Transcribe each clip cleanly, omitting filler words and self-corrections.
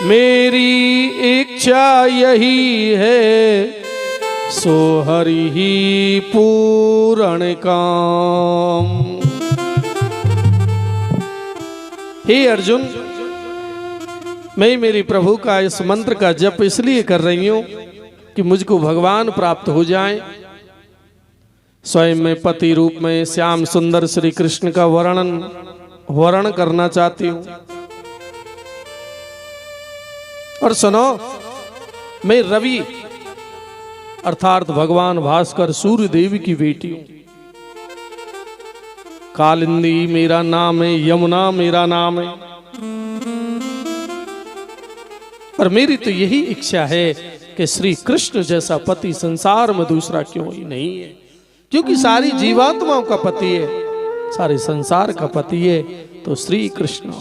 मेरी इच्छा यही है सो हरि ही पूर्ण काम। हे अर्जुन, मैं मेरे प्रभु का इस मंत्र का जप इसलिए कर रही हूं कि मुझको भगवान प्राप्त हो जाएं। स्वयं में पति रूप में श्याम सुंदर श्री कृष्ण का वर्णन करना चाहती हूं। और सुनो, मैं रवि अर्थात भगवान भास्कर सूर्य देव की बेटी हूं। कालिंदी मेरा नाम है, यमुना मेरा नाम है। और मेरी तो यही इच्छा है कि श्री कृष्ण जैसा पति संसार में दूसरा क्यों ही नहीं है, क्योंकि सारी जीवात्माओं का पति है, सारे संसार का पति है तो श्री कृष्ण।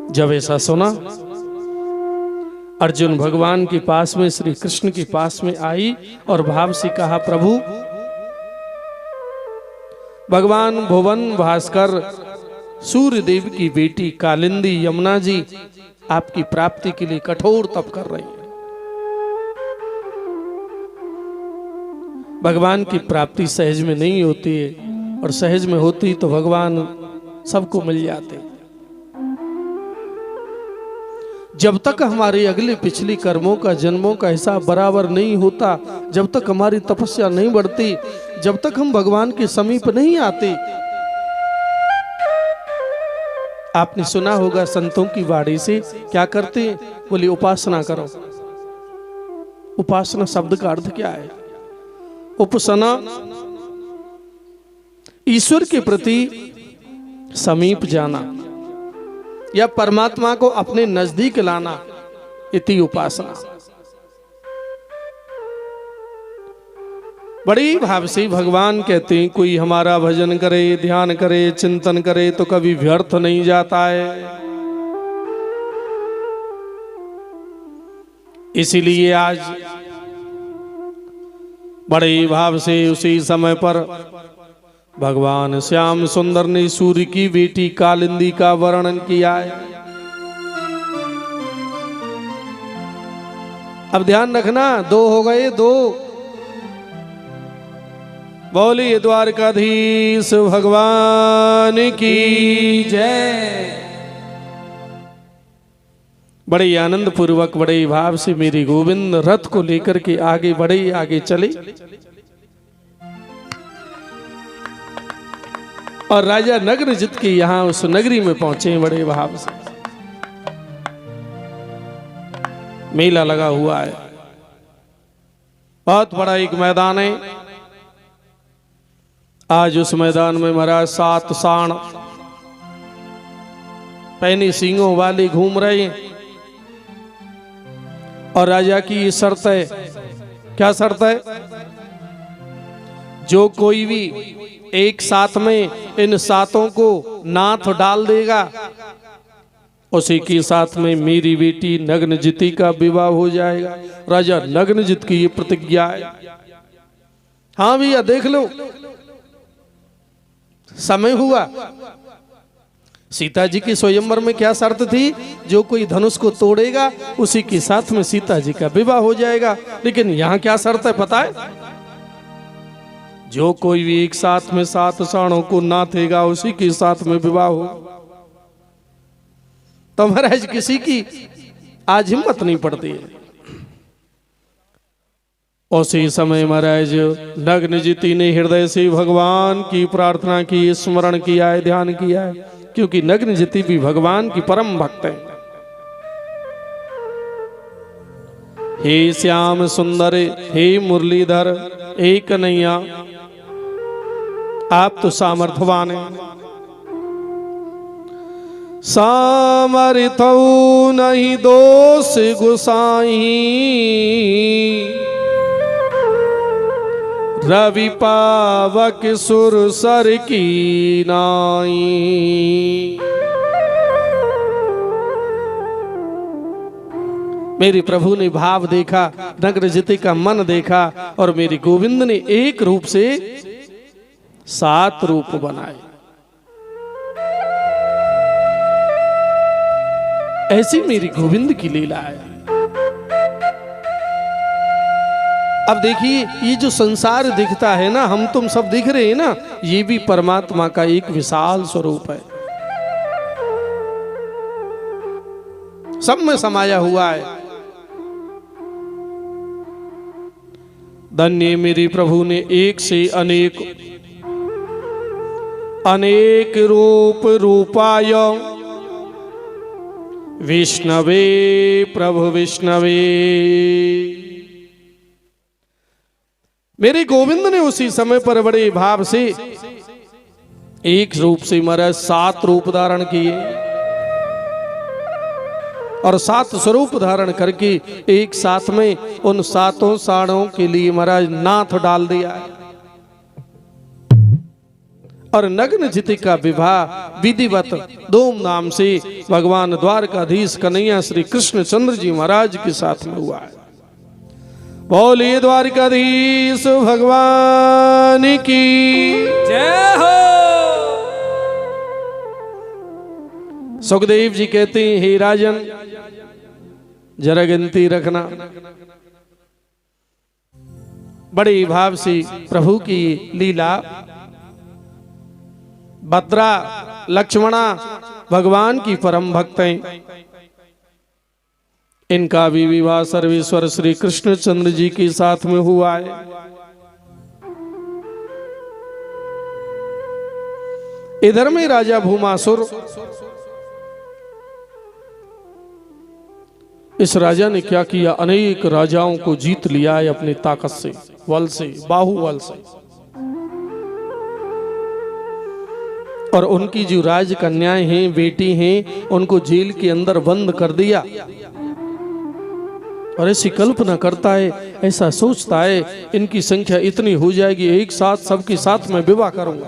जब ऐसा सुना, अर्जुन भगवान के पास में, श्री कृष्ण के पास में आई और भाव से कहा, प्रभु भगवान भुवन भास्कर सूर्य देव की बेटी कालिंदी यमुना जी आपकी प्राप्ति के लिए कठोर तप कर रही है। भगवान की प्राप्ति सहज में नहीं होती है, और सहज में होती तो भगवान सबको मिल जाते। जब तक हमारे अगले पिछले कर्मों का, जन्मों का हिसाब बराबर नहीं होता, जब तक हमारी तपस्या नहीं बढ़ती, जब तक हम भगवान के समीप नहीं आते। आपने सुना होगा संतों की वाणी से क्या करते हैं, बोले उपासना करो। उपासना शब्द का अर्थ क्या है? उपासना ईश्वर के प्रति समीप जाना या परमात्मा को अपने नजदीक लाना, इति उपासना। बड़ी भाव से भगवान कहते हैं, कोई हमारा भजन करे, ध्यान करे, चिंतन करे तो कभी व्यर्थ नहीं जाता है। इसीलिए आज बड़े भाव से उसी समय पर भगवान श्याम सुंदर ने सूर्य की बेटी कालिंदी का वर्णन किया है। अब ध्यान रखना, दो हो गए, दो। बोलिए द्वारकाधीश भगवान की जय। बड़े आनंद पूर्वक, बड़े भाव से मेरे गोविंद रथ को लेकर के आगे बढ़े, आगे चले। और राजा नगर जित के यहां उस नगरी में पहुंचे बड़े भाव से। मेला लगा हुआ है, बहुत बड़ा एक मैदान है। आज उस मैदान में महाराज 7 सांड पहने सींगों वाले घूम रहे हैं। और राजा की ये शर्त है, क्या शर्त है? जो कोई भी एक साथ में इन 7 को नाथ डाल देगा, उसी के साथ में मेरी बेटी नग्नजिती का विवाह हो जाएगा। राजा नग्नजित की ये प्रतिज्ञा है। हाँ भैया देख लो, समय हुआ। सीता जी की स्वयंवर में क्या शर्त थी? जो कोई धनुष को तोड़ेगा उसी के साथ में सीता जी का विवाह हो जाएगा। लेकिन यहां क्या शर्त है पता है? जो कोई भी एक साथ में 7 सांडों को नाथेगा उसी के साथ में विवाह हो। तो महाराज किसी की आज हिम्मत नहीं पड़ती है। उसी समय महाराज नग्नजिती ने हृदय से भगवान की प्रार्थना की, स्मरण किया है, ध्यान किया है, क्योंकि नग्नजिती भी भगवान की परम भक्त है। हे श्याम सुंदर, हे मुरलीधर, हे कन्हैया, आप तो सामर्थ्यवान हैं। सामर्थ्य नहीं दोष गुसाई, रवि पावक सुर सर की नाई। मेरे प्रभु ने भाव देखा, नग्नजिती का मन देखा, और मेरे गोविंद ने एक रूप से 7 रूप बनाए। ऐसी मेरी गोविंद की लीला है। अब देखिए, ये जो संसार दिखता है ना, हम तुम सब दिख रहे हैं ना, ये भी परमात्मा का एक विशाल स्वरूप है, सब में समाया हुआ है। धन्य मेरे प्रभु ने एक से अनेक अनेक रूप रूपाय विष्णवे प्रभु विष्णवे। मेरे गोविंद ने उसी समय पर बड़े भाव से एक रूप से महाराज 7 रूप धारण किए और 7 स्वरूप धारण करके एक साथ में उन 7 साड़ों के लिए महाराज नाथ डाल दिया है और नग्न जिति का विवाह विधिवत धूमधाम से भगवान द्वारकाधीश कन्हैया श्री कृष्ण चंद्र जी महाराज के साथ में हुआ है। बोलिए द्वारकाधीश भगवान की जय हो। सुखदेव जी कहते हैं, हे राजन जरा गिनती रखना। बड़े भाव से प्रभु की लीला, भद्रा लक्ष्मणा भगवान की परम भक्त हैं, इनका भी विवाह सर्वेश्वर श्री कृष्ण चंद्र जी के साथ में हुआ है। इधर में राजा भूमासुर, इस राजा ने क्या किया, अनेक राजाओं को जीत लिया है अपनी ताकत से, बल से, बाहुबल से। और उनकी जो राजकन्याएं हैं, बेटी हैं, उनको जेल के अंदर बंद कर दिया। और ऐसी कल्पना करता है, ऐसा सोचता है, इनकी संख्या इतनी हो जाएगी, एक साथ सबके साथ मैं विवाह करूंगा।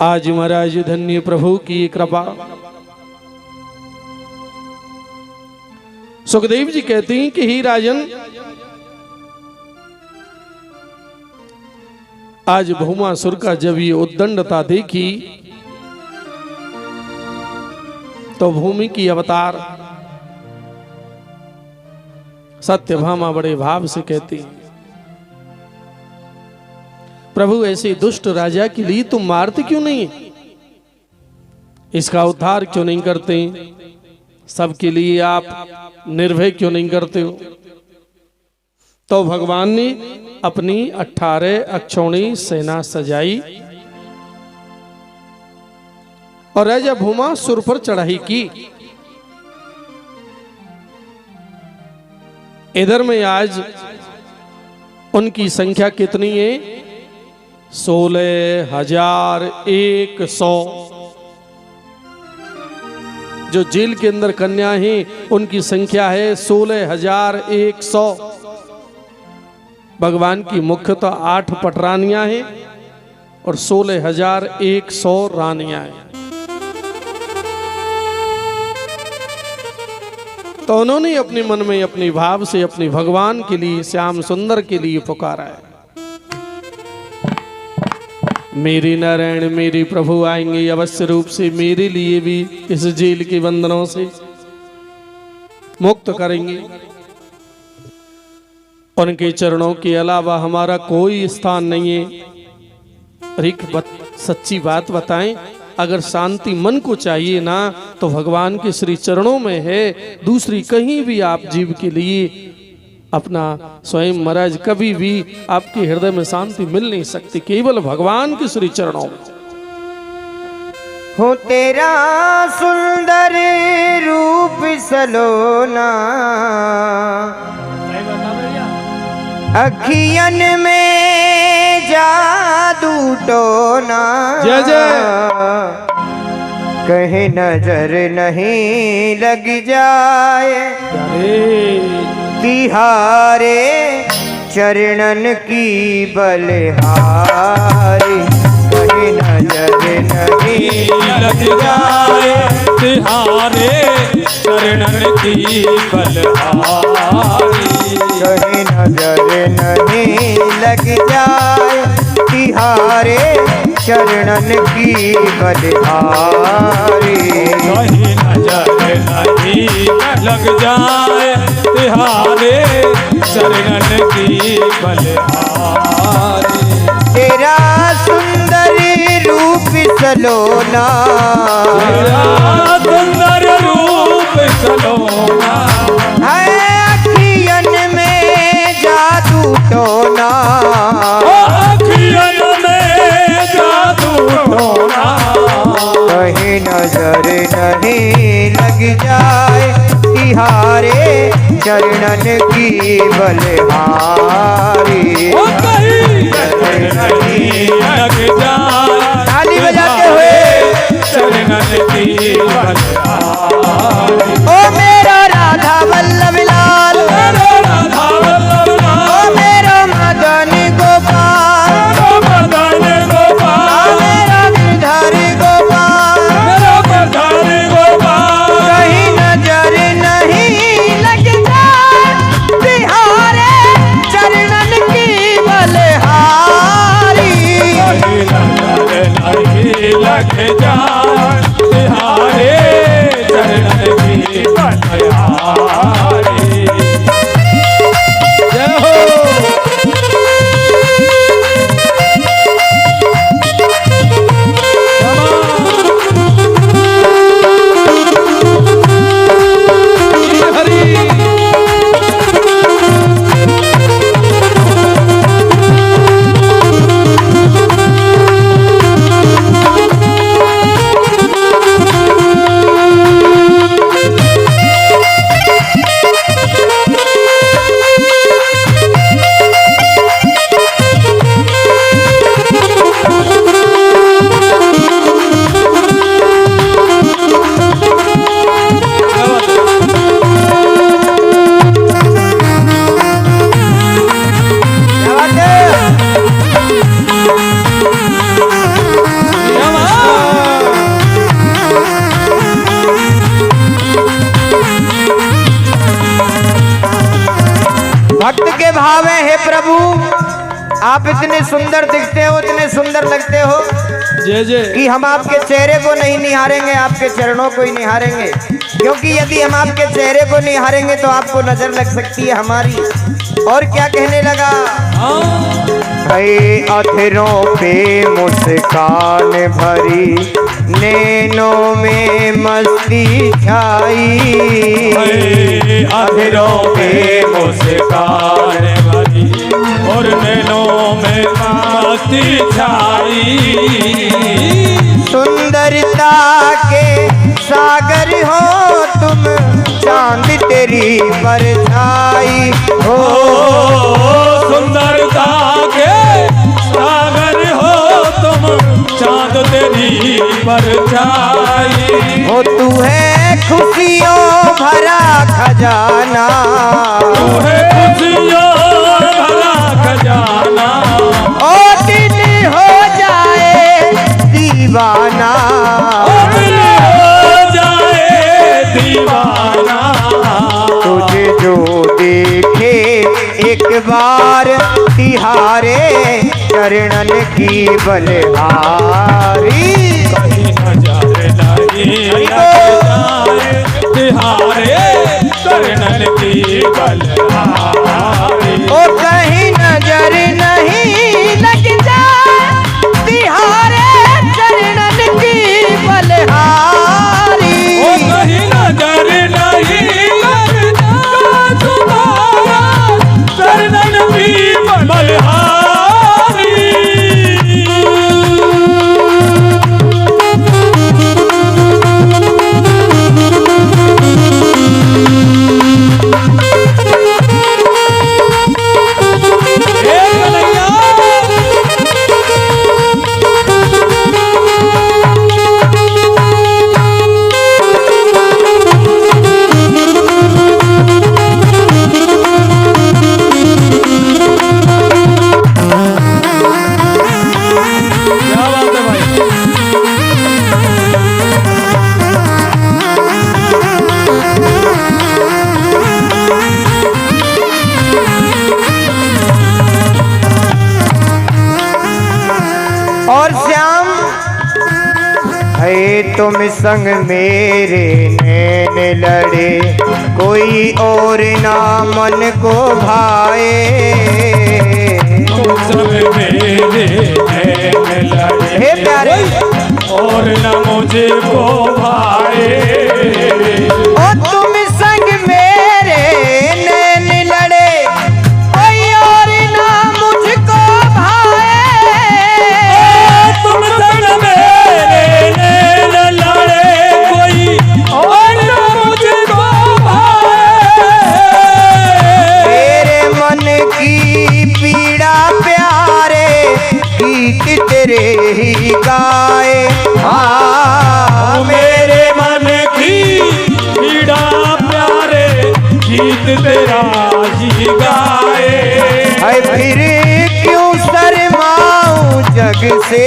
आज महाराज धन्य प्रभु की कृपा। सुखदेव जी कहते हैं कि ही राजन, आज भौमासुर का जब ये उद्दंडता देखी तो भूमि की अवतार सत्यभामा बड़े भाव से कहती, प्रभु ऐसे दुष्ट राजा के लिए तुम मारते क्यों नहीं, इसका उद्धार क्यों नहीं करते, सबके लिए आप निर्भय क्यों नहीं करते हो। तो भगवान ने अपनी 18 अक्षौणी सेना सजाई और राजा भूमासुर पर चढ़ाई की। इधर में आज उनकी संख्या कितनी है, 16,100। जो जेल के अंदर कन्या हैं उनकी संख्या है 16,100। भगवान की मुख्यतः 8 पटरानियां हैं और 16,100 रानियां हैं। तो उन्होंने अपने मन में अपने भाव से अपने भगवान के लिए, श्याम सुंदर के लिए पुकारा है, मेरे नारायण मेरे प्रभु आएंगे अवश्य रूप से, मेरे लिए भी इस जेल के बंधनों से मुक्त करेंगे। उनके चरणों के अलावा हमारा कोई स्थान नहीं है। एक सच्ची बात बताएं, अगर शांति मन को चाहिए ना तो भगवान के श्री चरणों में है, दूसरी कहीं भी आप जीव के लिए अपना स्वयं महाराज कभी भी आपके हृदय में शांति मिल नहीं सकती, केवल भगवान के श्री चरणों में। हो तेरा सुंदर रूप सलोना, अखियन में जादू टोना, जय जय। कहीं नजर नहीं लग जाए तिहारे चरणन की बलिहारी, कहीं नजर नहीं लग जाए तिहारे चरणन की बलिहारी, कहीं नजर नहीं लग जाए तिहारे चरणन की बलिहारी। कहीं नजर नहीं लग जाए तिहारे चरणन की बलिहारी। तेरा सुंदरी रूप सलोना, तेरा सुंदर रूप सलोना, है अखियन में जादू टोना। अखियन में जादू टोना। कहीं नजर नहीं लग जाए तिहारे चरणन की बलिहारी। कहीं नजर नहीं लग जाए ताली बजाते हुए चरणन की बलिहारी। ओ मेरा राधा वल्लभ लाल, मेरा राधा वल्लभ लाल, ओ मेरा मदन गोपाल, मदन गोपाल, मेरा गिरधर गोपाल। मेरा मदन गोपाल। कहीं नजर नहीं लग जाए तिहारे चरणन की बलिहारी। कहीं नजर नहीं लग जाए तिहारे चरणन की बलिहारी। जय हो। हरी क्या बात है? भक्त के भाव है, हे प्रभु आप इतने सुंदर दिखते हो, इतने सुंदर लगते हो जय जय। कि हम आपके चेहरे को नहीं निहारेंगे, आपके चरणों को ही निहारेंगे। क्योंकि यदि हम आपके चेहरे को निहारेंगे तो आपको नजर लग सकती है हमारी। और क्या कहने लगा? है अधरों पे मुस्कान भरी, नैनों में मस्ती छाई। अधरों पे मुस्कान भरी और नैनों में मस्ती छाई। सुंदरता के सागर हो तुम, चांद तेरी परछाई हो। सुंदरता के सागर हो तुम, चांद तेरी परछाई। हो तू है खुशियों भरा खजाना, तू है खुशियों भरा खजाना। ओ दिल हो जाए दीवाना, दिल हो जाए दीवाना। तुझे जो देखे एक बार तिहारे चरणन की बलिहारी। कहीं नजर नहीं लग जाए तिहारे चरणन की बलिहारी। ओ कहीं नजर नहीं लग जाए तिहारे चरणन की बलिहारी। ओ कहीं नजर नहीं लग जाए तुम्हारा चरणन की बलिहारी। भये तुम संग मेरे नैन लड़े, कोई और ना मन को भाए। तुम सब मेरे नैन लड़े, हे प्यारे और न मुझे को भाए। ओ तुम संग मेरे नैन लड़े, कोई और ना मुझको भाए। तुम संग मेरे नैन लड़े, कोई और न मुझको भाए। तेरे मन की पीड़ा प्यारे, गीत तेरे ही गाए। हाँ मेरे मन की पीड़ा प्यारे, गीत तेरा ही गाए। है फिर क्यों शर्माऊं जग से,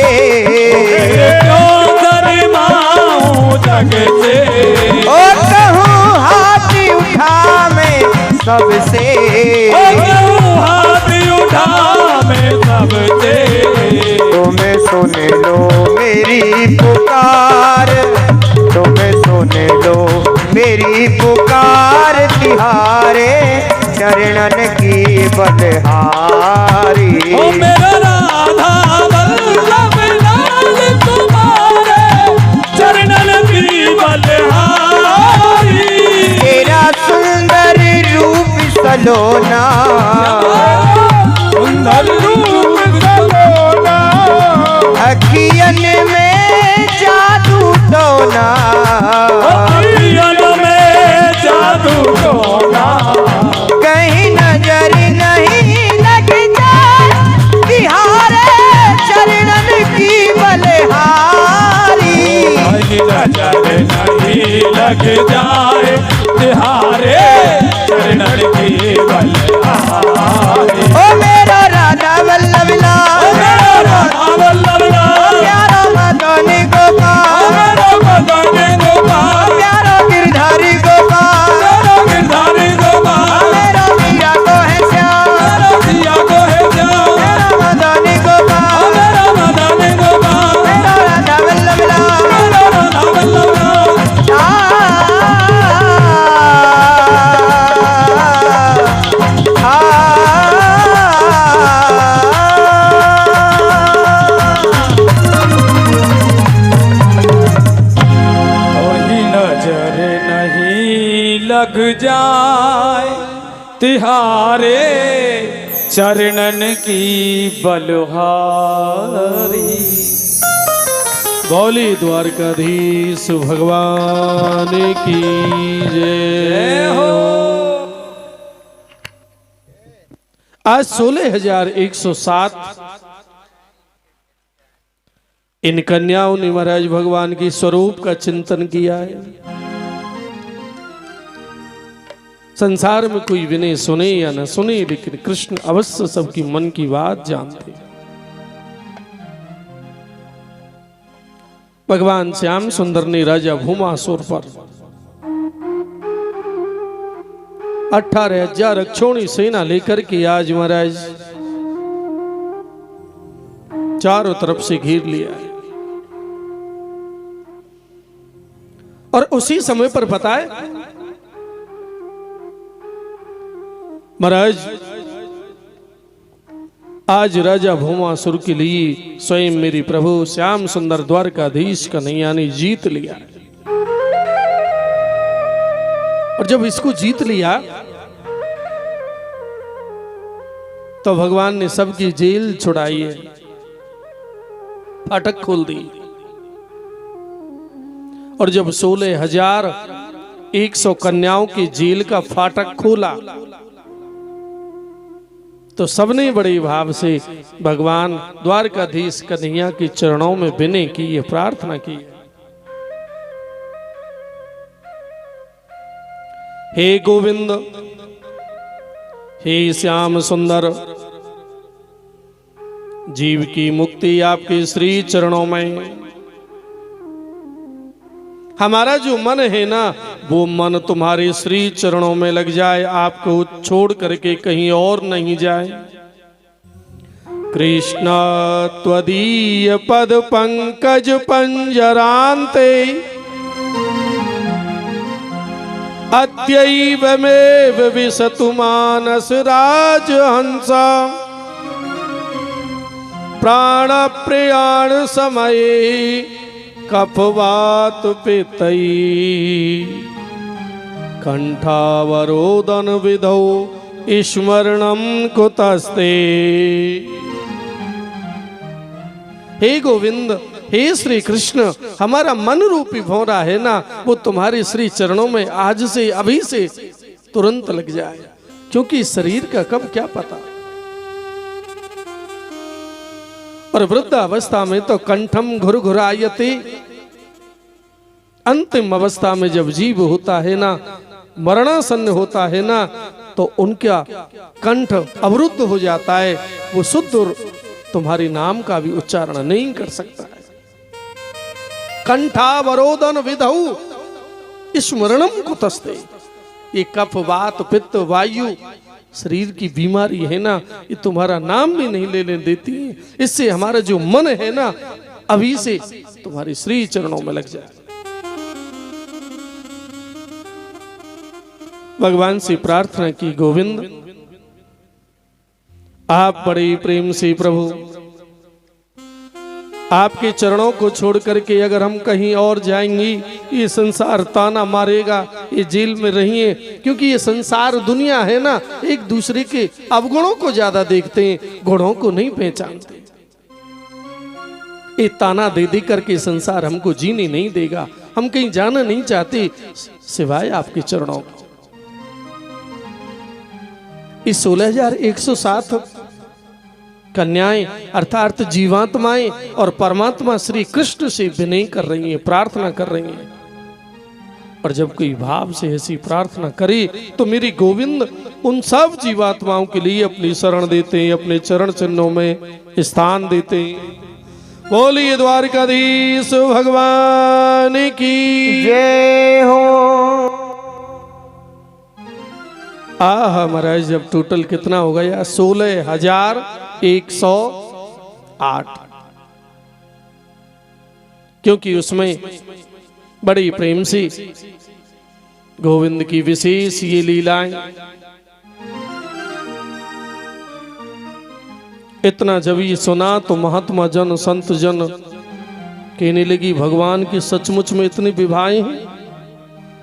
क्यों शर्माऊं जग से। और कहूँ हाथ उठा मैं सबसे, ओ क्यों हाथ उठा मैं सबसे। तुम सुन लो मेरी पुकार, तुम सुन लो मेरी पुकार। तिहारे चरणन की बलहारी। ओ मेरा राधा वल्लभ लाल, तुम्हारे चरणन की बलहारी। तेरा सुंदर रूप सलोना, सुंदर रूप सलोना। अखियन में जादू टोना, अखियन में जादू टोना। कहीं नजर नहीं लग जाए, तिहारे चरणन की बलहारी। कहीं नजर नहीं लग जाए, तिहारे चरणन की बलहारी। ओ मेरा राधा वल्लभ लाल, ओ मेरा राधा वल्लभ लाल, प्यारा मदन गोपाल, मेरा मदन गोपाल, प्यारा गिरधारी गोपाल, मेरा गिरधारी गोपाल, मेरा मीरा को है श्याम, मेरा सिया को है श्याम, मेरा मदन गोपाल, मेरा मदन गोपाल, मेरा राधा वल्लभ लाल। मेरा राधा वल्लभ लाल। कोई नजर नहीं लग जाए, तिहारे चरणन की बलहारी। बोली द्वारकाधीश भगवान की जय हो। आज 16,107 इन कन्याओं ने महाराज भगवान की स्वरूप का चिंतन किया है। संसार में कोई विनय सुने या न सुने, लेकिन कृष्ण अवश्य सबकी मन की बात जानते हैं। भगवान श्याम सुंदर ने राजा भूमासुर पर 18,000 अक्षौणी सेना लेकर के आज महाराज चारों तरफ से घेर लिया है। और उसी समय पर पता है महाराज आज राजा भूमासुर के लिए स्वयं मेरी प्रभु श्याम सुंदर द्वारकाधीश कन्हैया ने जीत लिया। और जब इसको जीत लिया तो भगवान ने सबकी जेल छुड़ाई है, फाटक खोल दी। और जब 16,100 कन्याओं की जेल का फाटक खोला तो सबने बड़े भाव से भगवान द्वारकाधीश कन्हैया के चरणों में विनय की, ये प्रार्थना की, हे गोविंद, हे श्याम सुंदर, जीव की मुक्ति आपके श्री चरणों में। हमारा जो मन है ना, वो मन तुम्हारे श्री चरणों में लग जाए, आपको छोड़ करके कहीं और नहीं जाए। कृष्ण त्वदीय पद पंकज पंजरान्ते अद्यैवमेव विशतु मानस राजहंसा प्राण प्रयाण समये कफवात पितई कंठावरोदन विधौ स्मरणम कुतस्ते। हे गोविंद, हे श्री कृष्ण, हमारा मन रूपी भौरा है ना, वो तुम्हारे श्री चरणों में आज से अभी से तुरंत लग जाए, क्योंकि शरीर का कब क्या पता। और वृद्ध अवस्था में तो कंठम घुरघुरायते, अंतिम अवस्था में जब जीव होता है ना, मरणासन्न होता है ना, तो उनका कंठ अवरुद्ध हो जाता है, वो शुद्ध तुम्हारी नाम का भी उच्चारण नहीं कर सकता है। कंठावरोदन विधौ स्मरणम कुतस्ते, ये कफ वात पित्त वायु शरीर की बीमारी है ना, ये तुम्हारा नाम भी नहीं लेने देती है। इससे हमारा जो मन है ना, अभी से तुम्हारे श्री चरणों में लग जाए। भगवान से प्रार्थना की, गोविंद आप बड़े प्रेम से प्रभु, आपके चरणों को छोड़ करके अगर हम कहीं और जाएंगी, ये संसार ताना मारेगा, ये जेल में रहिए, क्योंकि ये संसार दुनिया है ना, एक दूसरे के अवगुणों को ज्यादा देखते हैं, गुणों को नहीं पहचानते। ये ताना दे दे करके संसार हमको जीने नहीं देगा, हम कहीं जाना नहीं चाहते सिवाय आपके चरणों को। इस 16,107 कन्याएं अर्थात जीवात्माएं और परमात्मा श्री कृष्ण से विनय कर रही हैं, प्रार्थना कर रही हैं। और जब कोई भाव से ऐसी प्रार्थना करे तो मेरे गोविंद उन सब जीवात्माओं के लिए अपनी शरण देते हैं, अपने चरण चिन्हों में स्थान देते हैं। बोलिए द्वारकाधीश भगवान की जय हो। महाराज, जब टोटल कितना हो गया? 16,108, क्योंकि उसमें बड़ी प्रेम से गोविंद की विशेष ये लीलाएं। इतना जब ये सुना तो महात्मा जन संत जन कहने लगी, भगवान की सचमुच में इतनी विवाहें हैं।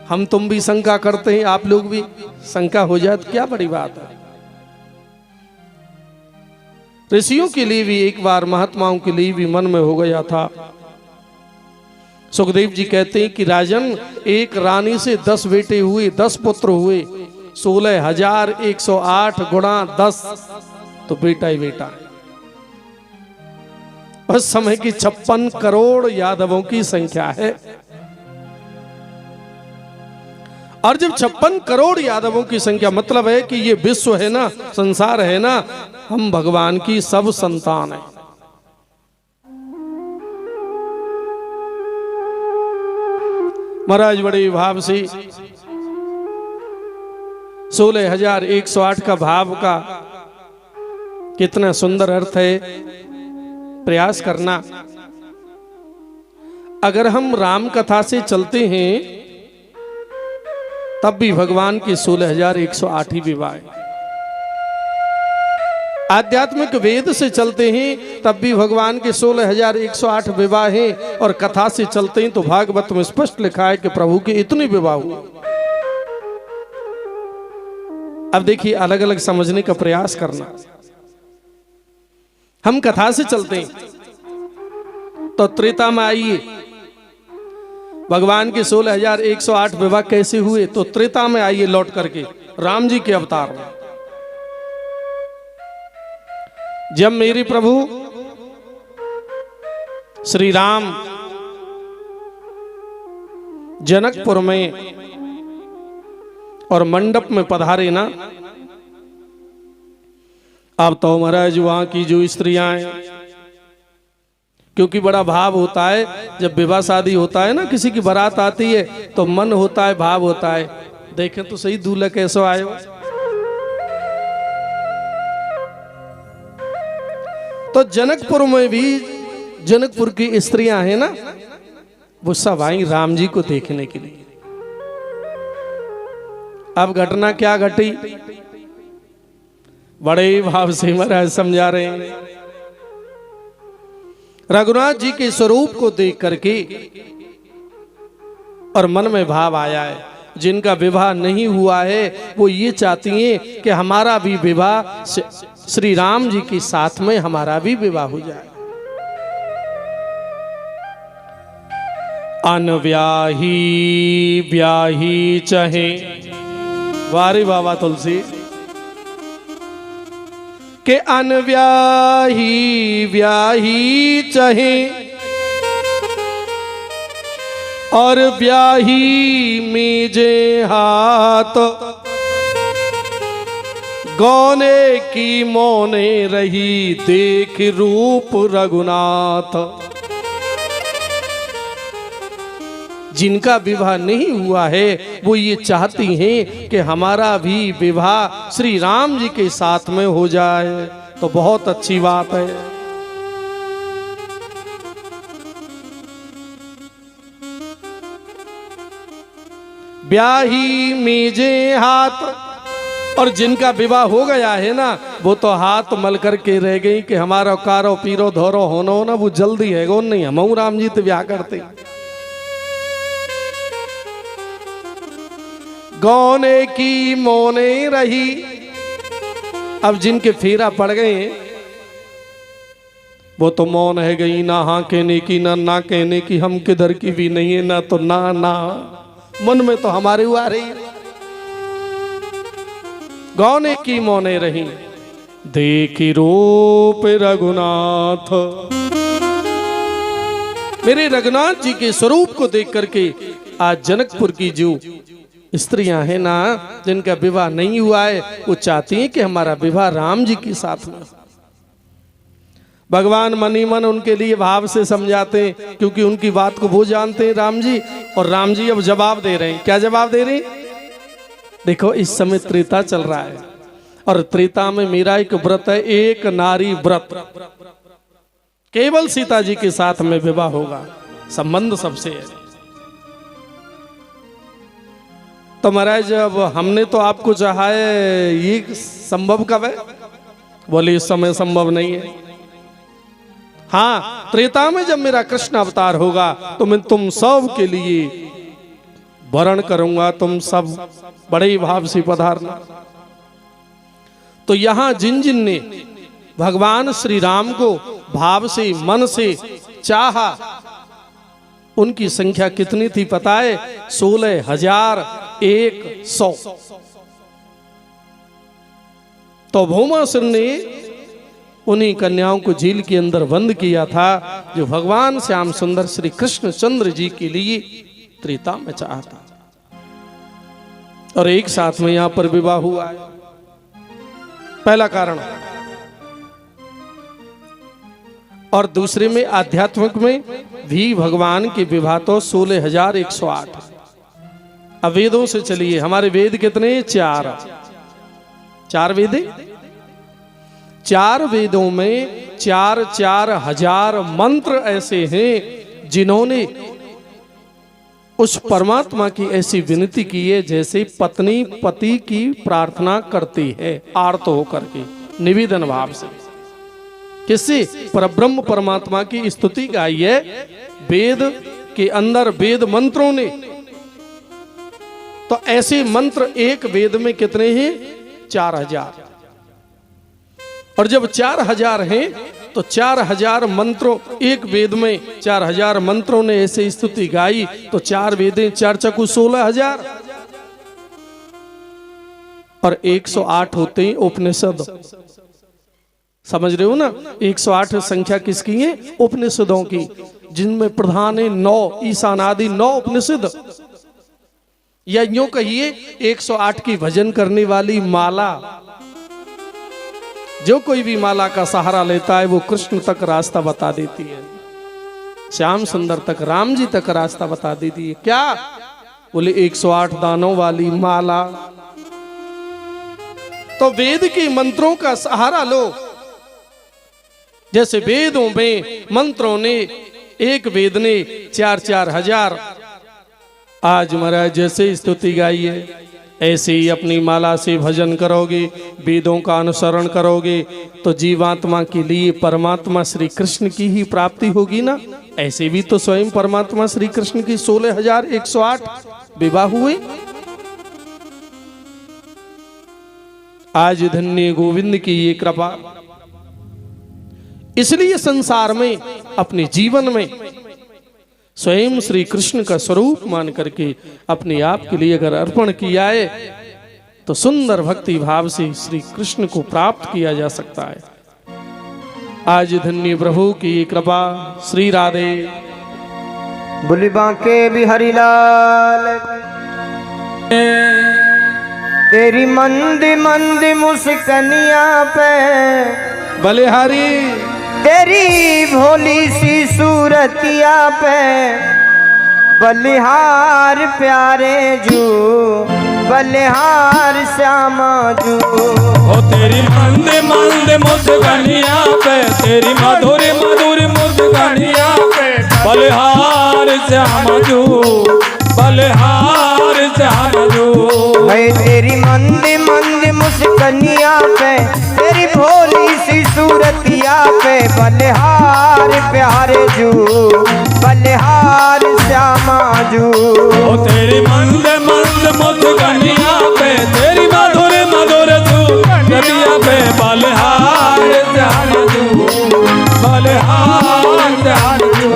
हम तुम भी शंका करते हैं, आप लोग भी शंका हो जाए तो क्या बड़ी बात है। ऋषियों के लिए भी एक बार, महात्माओं के लिए भी मन में हो गया था। सुखदेव जी कहते हैं कि राजन, एक रानी से 10 बेटे हुए, 10 पुत्र हुए, 16,108 गुणा 10 तो बेटा ही बेटा है। उस समय की 56 करोड़ यादवों की संख्या है। और जब 56 करोड़ यादवों की संख्या, मतलब है कि ये विश्व है ना, संसार है ना, हम भगवान की सब संतान है। महाराज बड़े भाव से 16,108 का भाव का कितना सुंदर अर्थ है, प्रयास करना। अगर हम राम कथा से चलते हैं तब भी भगवान के 16,108 ही विवाह है। आध्यात्मिक वेद से चलते हैं तब भी भगवान के 16,108 विवाह हैं, और कथा से चलते हैं तो भागवत में स्पष्ट लिखा है कि प्रभु के इतने विवाह हुए। अब देखिए, अलग अलग समझने का प्रयास करना। हम कथा से चलते हैं तो त्रेता में आइए, भगवान के 16,108 विवाह कैसे हुए, तो त्रेता में आइए लौट करके, राम जी के अवतार में। जब मेरे प्रभु श्री राम जनकपुर में और मंडप में पधारे ना, अब तो महाराज वहां की जो स्त्रियां हैं, क्योंकि बड़ा भाव होता है जब विवाह शादी होता है ना, किसी की बारात आती है तो मन होता है, भाव होता है, देखें तो सही दूल्हा कैसे आए हो। तो जनकपुर में भी जनकपुर की स्त्रियां हैं ना, वो सब आई राम जी को देखने के लिए। अब घटना क्या घटी, बड़े भाव से महाराज समझा रहे हैं। रघुनाथ जी के स्वरूप को देख करके और मन में भाव आया है, जिनका विवाह नहीं हुआ है वो ये चाहती हैं कि हमारा भी विवाह श्री राम जी के साथ में हमारा भी विवाह हो जाए। अनव्याही ब्याही चाहे, वारे बाबा तुलसी के अनव्याही ब्याही चाहे और ब्याही मेजे हाथ, गौने की मौने रही देख रूप रघुनाथ। जिनका विवाह नहीं हुआ है वो ये चाहती हैं कि हमारा भी विवाह श्री राम जी के साथ में हो जाए, तो बहुत अच्छी बात है। ब्याही मेजे हाथ, और जिनका विवाह हो गया है ना वो तो हाथ मल करके रह गई कि हमारा कारो पीरो धोरो होनो ना, वो जल्दी है वो नहीं, हम राम जी तो ब्याह करते। गौने की मौने रही, अब जिनके फेरा पड़ गए वो तो मौन है गई, ना हाँ कहने की ना कहने की, हम किधर की भी नहीं है, ना तो ना मन में तो हमारे हुआ रही। गौने की मौने रही देखी रूप रघुनाथ, मेरे रघुनाथ जी के स्वरूप को देख करके आज जनकपुर की जो स्त्रियां हैं ना, जिनका विवाह नहीं हुआ है वो चाहती हैं कि हमारा विवाह राम जी के साथ में। भगवान मनी मन उनके लिए भाव से समझाते हैं, क्योंकि उनकी बात को वो जानते हैं राम जी। और राम जी अब जवाब दे रहे हैं। क्या जवाब दे रहे हैं? देखो इस समय त्रेता चल रहा है और त्रेता में मेरा एक व्रत है, एक नारी व्रत, केवल सीता जी के साथ में विवाह होगा, संबंध सबसे है। तो महाराज अब हमने तो आपको चाहा है, ये संभव कब है? बोले इस समय संभव नहीं है। हाँ, त्रेता में जब मेरा कृष्ण अवतार होगा तो मैं तुम सब के लिए वरण करूंगा, तुम सब बड़े भाव से पधारना। तो यहां जिन जिन ने भगवान श्री राम को भाव से मन से चाहा, उनकी संख्या कितनी थी पता है? 16,100। तो भौमासुर ने उन्हीं कन्याओं को झील के अंदर बंद किया था जो भगवान श्याम सुंदर श्री कृष्ण चंद्र जी के लिए त्रेता में चाहा था, और एक साथ में यहां पर विवाह हुआ है। पहला कारण। और दूसरे में आध्यात्मिक में भी भगवान के विवाह तो 16,108। अब वेदों से चलिए, हमारे वेद कितने? 4 वेद। 4 वेदों में 4 हजार मंत्र ऐसे हैं जिन्होंने उस परमात्मा की ऐसी विनती की है जैसे पत्नी पति की प्रार्थना करती है, आर्त होकर के, निवेदन भाव से। किससे? परब्रह्म परमात्मा की स्तुति गाई है वेद के अंदर, वेद मंत्रों ने। तो ऐसे मंत्र एक वेद में कितने हैं? 4,000। और जब 4,000 हैं तो 4,000 मंत्रों, एक वेद में 4,000 मंत्रों ने ऐसे स्तुति गाई, तो 4 वेदें 4 चकु 16,000। और 108 होते हैं उपनिषद। समझ रहे हो ना? 108 संख्या किसकी है? उपनिषदों की, जिनमें प्रधान है 9 ईशानादि 9 उपनिषद। या यूं कहिए 108 की भजन करने वाली माला, जो कोई भी माला का सहारा लेता है वो कृष्ण तक रास्ता बता देती है, श्याम सुंदर तक, राम जी तक रास्ता बता देती है। क्या? बोले 108 दानों वाली माला। तो वेद के मंत्रों का सहारा लो जैसे वेदों में मंत्रों ने, एक वेद ने 4-4 हजार। आज महाराज जैसे स्तुति गाई है, ऐसे ही अपनी माला से भजन करोगे, वेदों का अनुसरण करोगे तो जीवात्मा के लिए परमात्मा श्री कृष्ण की ही प्राप्ति होगी ना। ऐसे भी तो स्वयं परमात्मा श्री कृष्ण की 16,108 विवाह हुए। आज धन्य गोविंद की ये कृपा। इसलिए संसार में, अपने जीवन में स्वयं श्री कृष्ण का स्वरूप मान करके अपने आप के लिए अगर अर्पण किया है तो सुंदर भक्ति भाव से श्री कृष्ण को प्राप्त किया जा सकता है। आज धन्य प्रभु की कृपा। श्री राधे। बुली बांके बिहारी लाल। तेरी मंद मंद मुस्कनिया पे बलिहारी, तेरी भोली सी सूरतिया पे बलिहार प्यारे जू, बलिहार श्यामा जू। ओ तेरी मंद मंद मुस्कानिया पे, तेरी मधुर मधुर मुस्कानिया पे बलिहार श्यामा जू, बलिहार श्यामा जू। है तेरी मंद मंद मुस्कनिया पे, तेरी भोली सी सूरतिया पे बलिहार प्यारे जू, बलिहार श्यामा जू। ओ तेरी मंद मंद मुस्कानिया पे, तेरी मधुर मधुर सूरतिया पे बलिहार श्यामा जू, बलिहार श्यामा जू।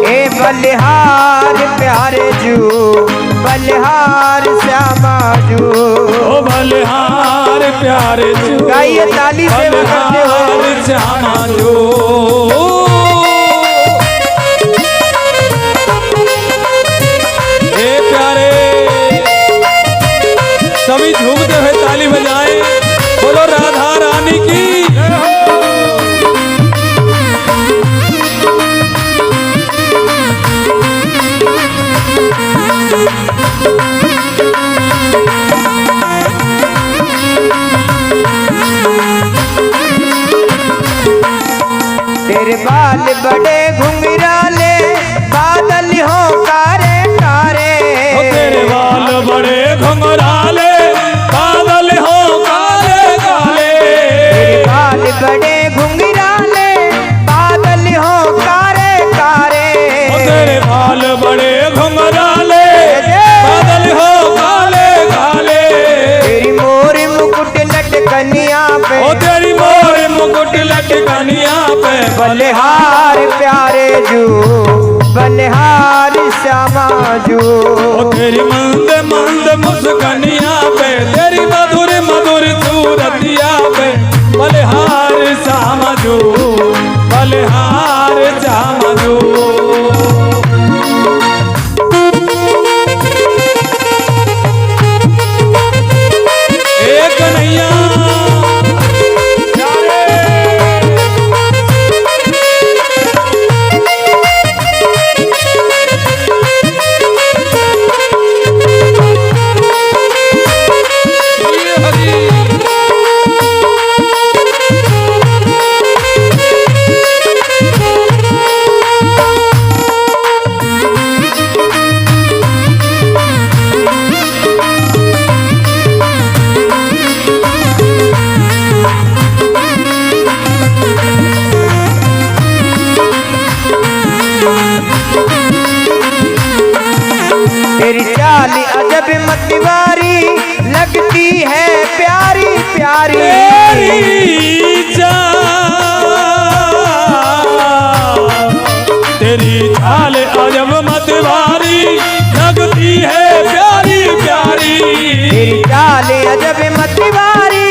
ए बलिहार प्यारे जू, बलिहार श्यामा जू। ओ बलिहार प्यारे जू, गाइए ताली से बजाते हो। बलिहार श्यामा जू। ए प्यारे सभी झूमते हुए ताली बजाएं, बोलो राधा रानी की। तेरे बाल बड़े घुंघराले, बादल हो कारे कारे। ओ तेरे बाल बड़े घुंघराले, बादल हो काले काले। तेरे बाल बड़े घुंघराले, बादल हो कारे कारे। ओ तेरे बाल बड़े घुंघराले, बादल हो काले काले। तेरी मोर मुकुट लटकनिया पे, ओ तेरी मोर मुकुट लटकनिया पे बलिहार प्यारे जू, बलिहार श्यामा जू। ओ तेरी मंद मंद मुस्कानिया पे, तेरी मधुर मधुर सूरतिया पे बलिहार श्यामा जू, बलिहार श्यामा जू। एक नैया तेरी चाल अजब मतवारी लगती है प्यारी प्यारी। तेरी चाल अजब मतवारी लगती है प्यारी प्यारी। तेरी चाल अजब मतवारी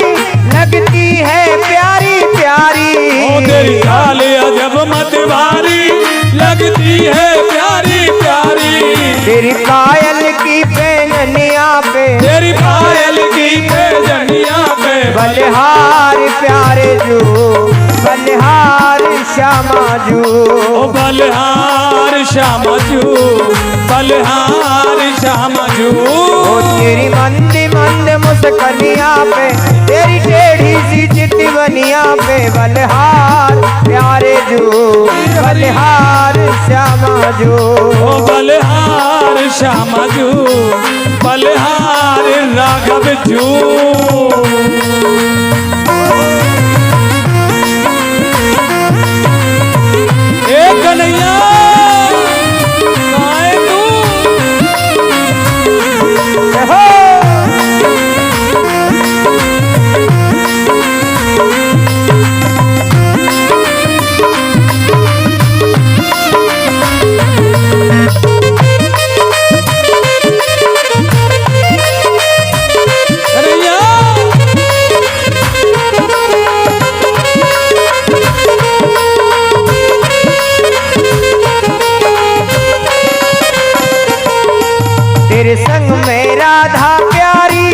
लगती है प्यारी प्यारी। ओ तेरी चाल अजब मतवारी लगती है प्यारी प्यारी। तेरी पायल की पैंजनिया पे, तेरी पायल की पैंजनिया पे बलिहार प्यारे जू, बलिहार श्यामा जू। ओ बलिहार श्यामा जू, बलिहार श्यामा जू। ओ तेरी मंद मंद मुस्कनिया पे, तेरी टेढ़ी सी चिट्ठी चितवनिया पे बलिहार प्यारे जो बलिहार श्यामा जो ओ बलिहार श्यामा जू बलिहार राघव जू ए कन्हैया गाए तू हो कन्हैया तेरे संग में राधा प्यारी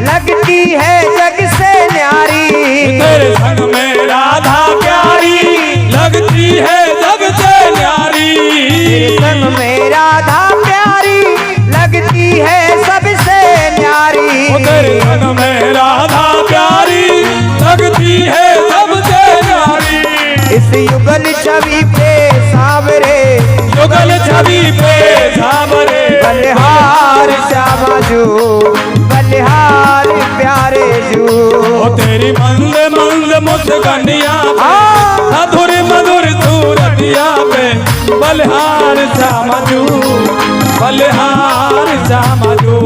लगती है जग से न्यारी तेरे संग में राधा प्यारी लगती है जग से न्यारी तेरे संग में राधा प्यारी लगती है सबसे न्यारी ओ तेरे संग में राधा प्यारी लगती है सबसे न्यारी इस युगल छवि पे सावरे युगल छवि पे सावरे बलिहार श्यामा जो बलिहार प्यारे जो ओ तेरी मंद मंद मुस्कानिया पे मधुर मधुर सूरतिया पे बलिहार श्यामा जू बलिहार श्यामा जू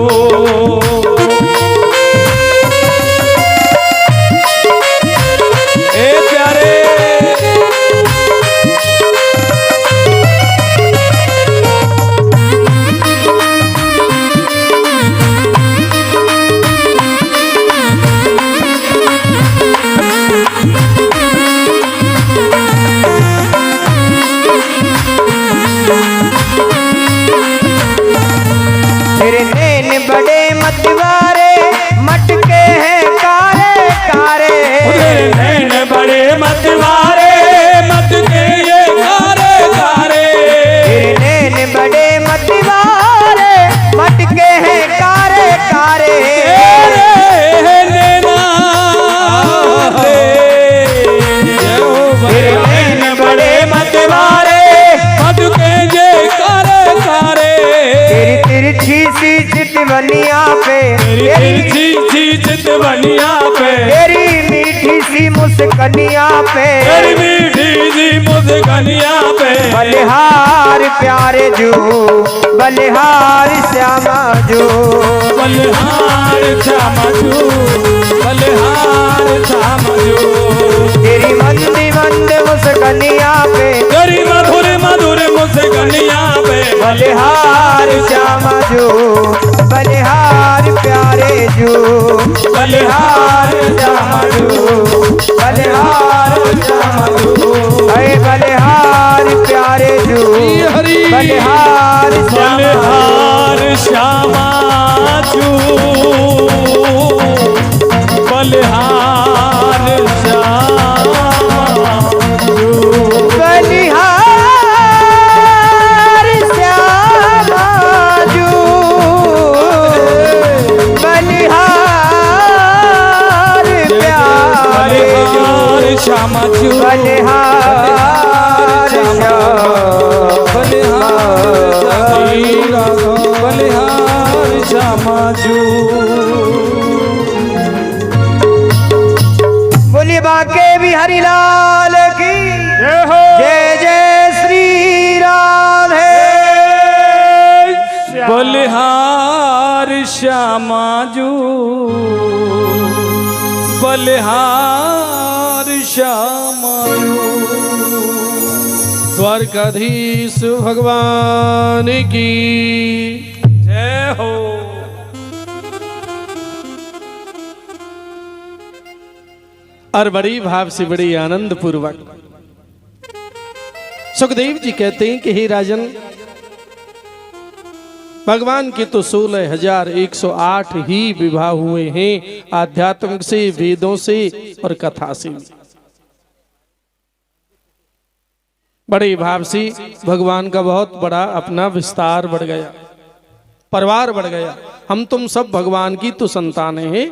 ए प्यारे तेरे नैन बड़े मतवारे मटके हैं कारे कारे तेरे नैन बड़े मतवारे मत के ये कारे कारे तेरे नैन बड़े मतवारे मटके हैं कारे कारे तेरे नैना तेरे नैन बड़े मतवारे मत के ये कारे कारे तेरी तिरछी सी चितवनिया पे तेरी तिरछी चितवनिया पे तेरी मीठी सी मुस्कनिया पे तेरी मीठी सी मुस्कानिया पे बलिहार प्यारे जो बलिहार श्यामा जो बलिहार श्यामा जू बलिहार श्यामा जू तेरी मंदी मंद मुस्कनिया पे तेरी मधुर मधुर मुस्कानिया पे बलिहार श्यामा जो बलिहार प्यारे जो बलिहार श्यामा जो बलिहार श्यामा जो अरे बलिहार प्यारे जो हरि बलिहार श्यामा बलिहार श्यामा जू बलिहार श्यामा जू बलिहार श्यामा जो बलिहार प्यारे जो बलिहार श्यामा जू बलिहार बलिहार श्यामा जू बोलिए बाके बिहारी लाल की जय हो जय जय श्री राधे बलिहार श्यामा जू बलिहार श्यामा जू द्वारकाधीश भगवान की जय हो और बड़ी भाव से बड़ी आनंद पूर्वक सुखदेव जी कहते हैं कि हे राजन, भगवान के तो 16,108 ही विवाह हुए हैं, आध्यात्म से, वेदों से और कथा से। बड़े भाव से भगवान का बहुत बड़ा अपना विस्तार बढ़ गया, परिवार बढ़ गया। हम तुम सब भगवान की तो संतानें हैं।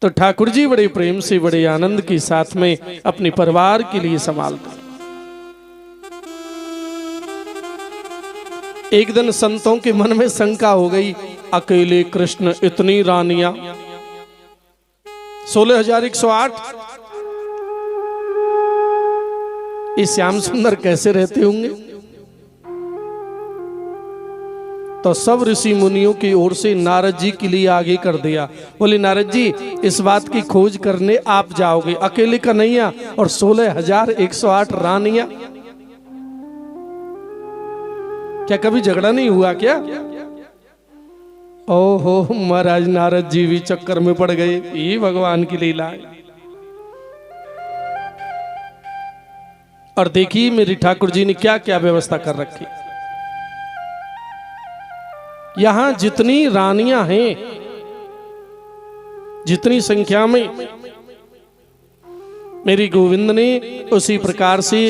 तो ठाकुर जी बड़े प्रेम से बड़े आनंद के साथ में अपने परिवार के लिए संभालते। एक दिन संतों के मन में शंका हो गई, अकेले कृष्ण इतनी रानियां, 16,108, ये श्याम सुंदर कैसे रहते होंगे? तो सब ऋषि मुनियों की ओर से नारद जी के लिए आगे कर दिया। बोले नारद जी इस बात की खोज करने आप जाओगे, अकेले कन्हैया और 16,108 रानियां, क्या कभी झगड़ा नहीं हुआ क्या? ओहो महाराज नारद जी भी चक्कर में पड़ गए, ये भगवान की लीला है। और देखिए मेरी ठाकुर जी ने क्या क्या व्यवस्था कर रखी। यहां जितनी रानियां हैं, जितनी संख्या में, मेरी गोविंद ने उसी प्रकार से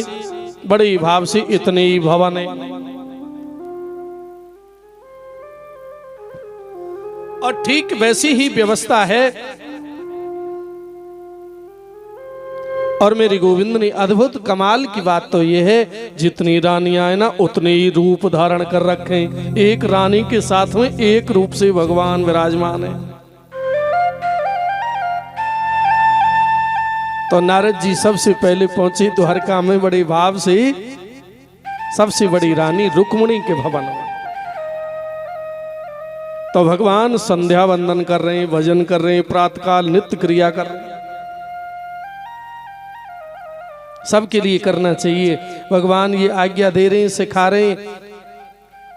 बड़े भाव से इतने ही भवन है। और ठीक वैसी ही व्यवस्था है। और मेरे गोविंद ने अद्भुत कमाल की बात तो यह है, जितनी रानियां है ना उतने ही रूप धारण कर रखे। एक रानी के साथ में एक रूप से भगवान विराजमान है। तो नारद जी सबसे पहले पहुंचे द्वारका में बड़े भाव से, सबसे बड़ी रानी रुक्मिणी के भवन में। तो भगवान संध्या वंदन कर रहे हैं, भजन कर रहे हैं, प्रातःकाल नित्य क्रिया कर रहे हैं। सबके लिए करना चाहिए। भगवान ये आज्ञा दे रहे हैं, सिखा रहे हैं,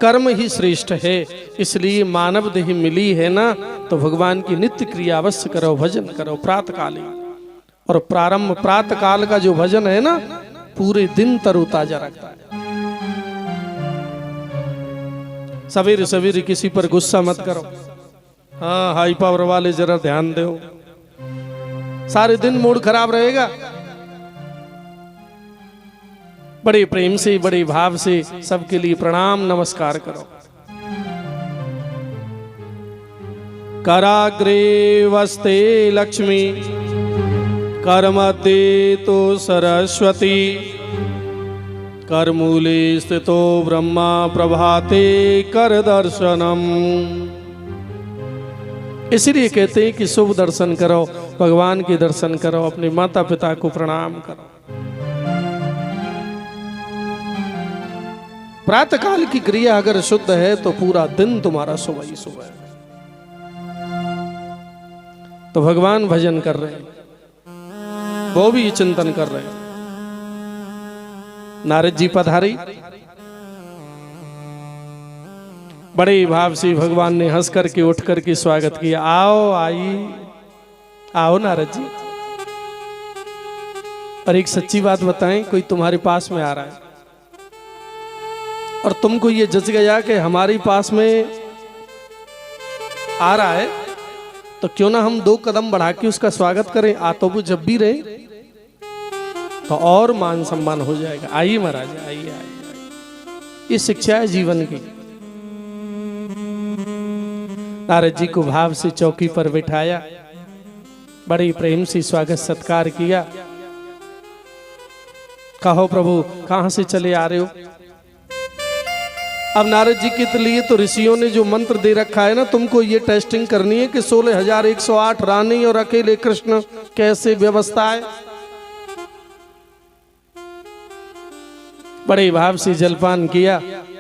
कर्म ही श्रेष्ठ है। इसलिए मानव देह मिली है ना, तो भगवान की नित्य क्रिया अवश्य करो, भजन करो प्रातःकाल। और प्रारंभ प्रातःकाल का जो भजन है ना, पूरे दिन तरोताजा रखता है। सवेरे सवेरे किसी पर गुस्सा मत करो। हाँ हाई पावर वाले जरा ध्यान दो, सारे दिन मूड खराब रहेगा। बड़े प्रेम से बड़े भाव से सबके लिए प्रणाम नमस्कार करो। कराग्रे वस्ते लक्ष्मी, करमध्ये तो सरस्वती, करमूले स्थितो ब्रह्मा, प्रभाते कर दर्शनम। इसलिए कहते हैं कि शुभ दर्शन करो, भगवान के दर्शन करो, अपने माता पिता को प्रणाम करो। प्रातःकाल की क्रिया अगर शुद्ध है तो पूरा दिन तुम्हारा सुबह ही सुबह है। तो भगवान भजन कर रहे हैं, वो भी चिंतन कर रहे हैं। नारद जी पधारे, बड़े भाव से भगवान ने हंस करके उठ करके स्वागत किया। आओ आइए, आओ नारद जी। और एक सच्ची बात बताएं, कोई तुम्हारे पास में आ रहा है और तुमको ये जच गया कि हमारे पास में आ रहा है, तो क्यों ना हम 2 कदम बढ़ा के उसका स्वागत करें। आ तो वो जब भी रहे तो और मान सम्मान हो जाएगा। आइए महाराज, आइए आइए। ये शिक्षा है जीवन की। नारद जी को भाव से चौकी पर बिठाया, बड़े प्रेम से स्वागत सत्कार किया। कहो प्रभु कहां से चले आ रहे हो? अब नारद जी के लिए तो ऋषियों ने जो मंत्र दे रखा है ना, तुमको ये टेस्टिंग करनी है कि 16,108 रानी और अकेले कृष्ण कैसे व्यवस्था है। बड़े भाव से जलपान किया।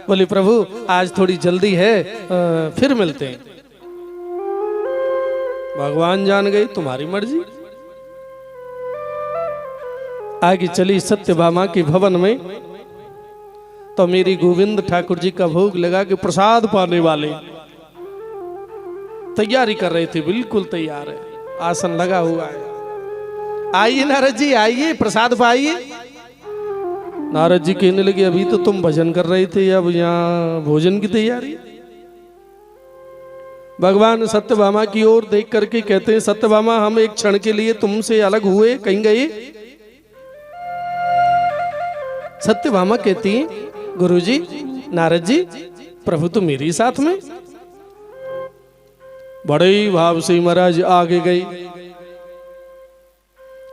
बोले प्रभु आज थोड़ी जल्दी है, फिर मिलते हैं। भगवान जान गए, तुम्हारी मर्जी। आगे चली सत्यभामा के भवन में। तो मेरी गोविंद ठाकुर जी का भोग लगा के प्रसाद पाने वाले तैयारी कर रहे थे, बिल्कुल तैयार है, आसन लगा हुआ है। आइए नारद जी आइए, प्रसाद पाइए। नारद जी कहने लगे अभी तो तुम भजन कर रहे थे, अब यहाँ भोजन की तैयारी। भगवान सत्यभामा की ओर देख करके कहते हैं, सत्यभामा हम एक क्षण के लिए तुमसे अलग हुए, कहीं गए? सत्यभामा कहती है गुरुजी, नारद जी प्रभु तो मेरे साथ में। बड़े भाव से महाराज आगे गए,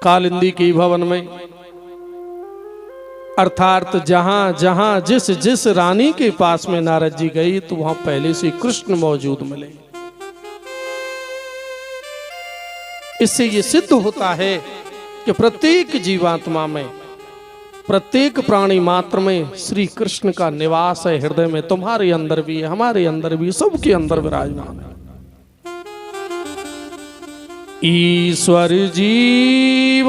कालिंदी के भवन में, अर्थात जहां जहां जिस जिस रानी के पास में नारद जी गई तो वहां पहले से कृष्ण मौजूद मिले। इससे ये सिद्ध होता है कि प्रत्येक जीवात्मा में, प्रत्येक प्राणी मात्र में श्री कृष्ण का निवास है हृदय में। तुम्हारे अंदर भी है, हमारे अंदर भी, सबके अंदर विराजमान है। ईश्वर जीव,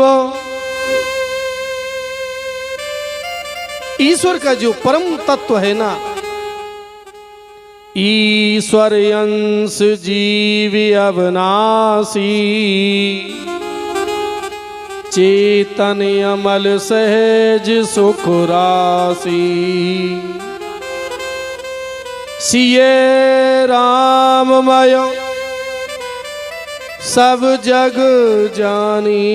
ईश्वर का जो परम तत्व है ना, ईश्वर अंश जीव अविनाशी, चेतन अमल सहज सुख राशि, सिये राममय सब जग जानी,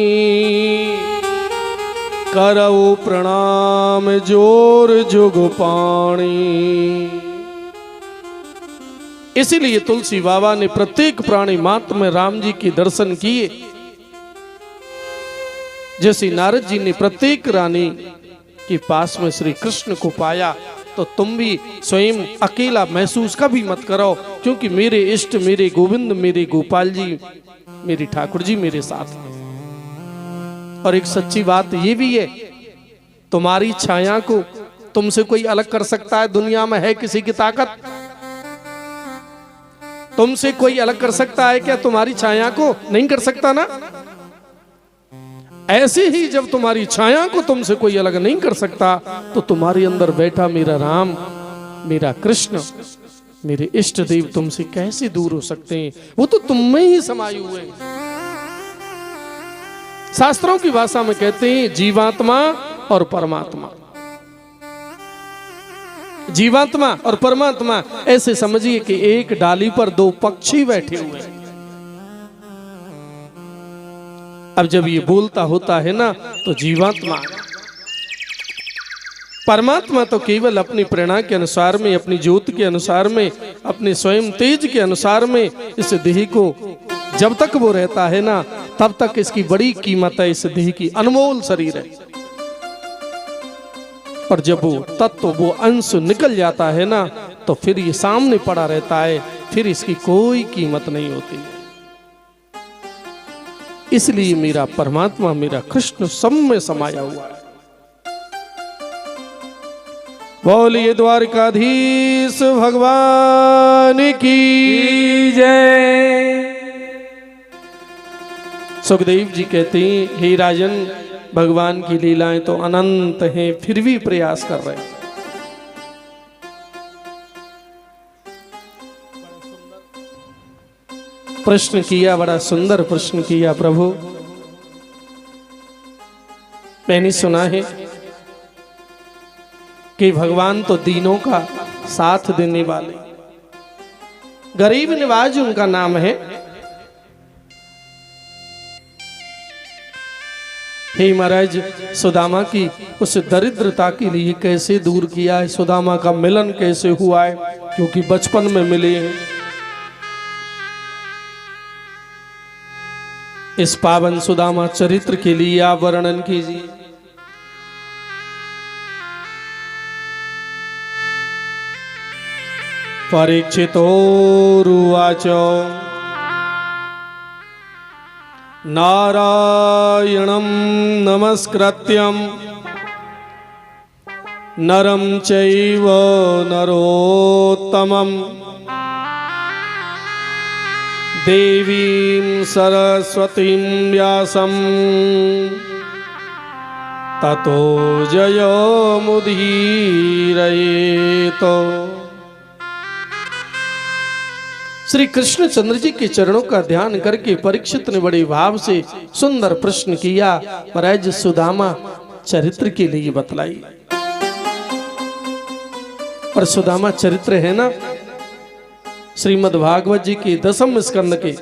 करऊ प्रणाम जोर जुग पाणी। इसीलिए तुलसी बाबा ने प्रत्येक प्राणी मात्र में राम जी के दर्शन किए। जैसे नारद जी ने प्रत्येक रानी के पास में श्री कृष्ण को पाया, तो तुम भी स्वयं अकेला महसूस कभी मत करो, क्योंकि मेरे इष्ट, मेरे गोविंद, मेरे गोपाल जी, मेरे ठाकुर जी मेरे साथ हैं। और एक सच्ची बात ये भी है, तुम्हारी छाया को तुमसे कोई अलग कर सकता है? दुनिया में है किसी की ताकत? तुमसे कोई अलग कर सकता है क्या? तुम्हारी छाया को नहीं कर सकता ना। ऐसे ही जब तुम्हारी छाया को तुमसे कोई अलग नहीं कर सकता, तो तुम्हारे अंदर बैठा मेरा राम, मेरा कृष्ण, मेरे इष्ट देव तुमसे कैसे दूर हो सकते हैं? वो तो तुम में ही समाये हुए हैं। शास्त्रों की भाषा में कहते हैं जीवात्मा और परमात्मा। जीवात्मा और परमात्मा ऐसे समझिए कि एक डाली पर दो पक्षी बैठे हुए हैं। अब जब ये बोलता होता है ना, तो जीवात्मा, परमात्मा तो केवल अपनी प्रेरणा के अनुसार में, अपनी ज्योति के अनुसार में, अपने स्वयं तेज के अनुसार में इस देह को जब तक वो रहता है ना, तब तक इसकी बड़ी कीमत है। इस देह की अनमोल शरीर है। और जब वो तत्व, वो अंश निकल जाता है ना, तो फिर ये सामने पड़ा रहता है, फिर इसकी कोई कीमत नहीं होती है। इसलिए मेरा परमात्मा, मेरा कृष्ण सब में समाया हुआ है। बोलिए द्वारकाधीश भगवान की जय। सुखदेव जी कहते हैं, हे राजन, भगवान की लीलाएं तो अनंत हैं, फिर भी प्रयास कर रहे हैं। प्रश्न किया, बड़ा सुंदर प्रश्न किया प्रभु। मैंने सुना है कि भगवान तो दीनों का साथ देने वाले, गरीब निवाज उनका नाम है। हे महाराज, सुदामा की उस दरिद्रता के लिए कैसे दूर किया है? सुदामा का मिलन कैसे हुआ है? क्योंकि बचपन में मिले हैं। इस पावन सुदामा चरित्र के लिए आप वर्णन कीजिए। परीक्षितोरुवाच नारायणं नमस्कृत्यं नरं चैव नरोत्तमं देवीं सरस्वतीं व्यासं ततो जयमुदीरयेत्। श्री कृष्णचंद्र जी के चरणों का ध्यान करके परीक्षित ने बड़े भाव से सुंदर प्रश्न किया। महाराज, सुदामा चरित्र के लिए बतलाई। और सुदामा चरित्र है ना, श्रीमद् भागवत जी के 10वें स्कंद के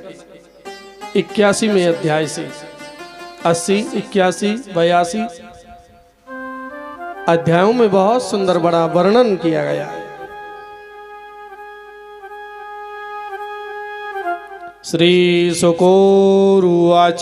81वें अध्याय से 80, 81, 82 अध्यायों में बहुत सुंदर बड़ा वर्णन किया गया है। श्री शुकोरुवाच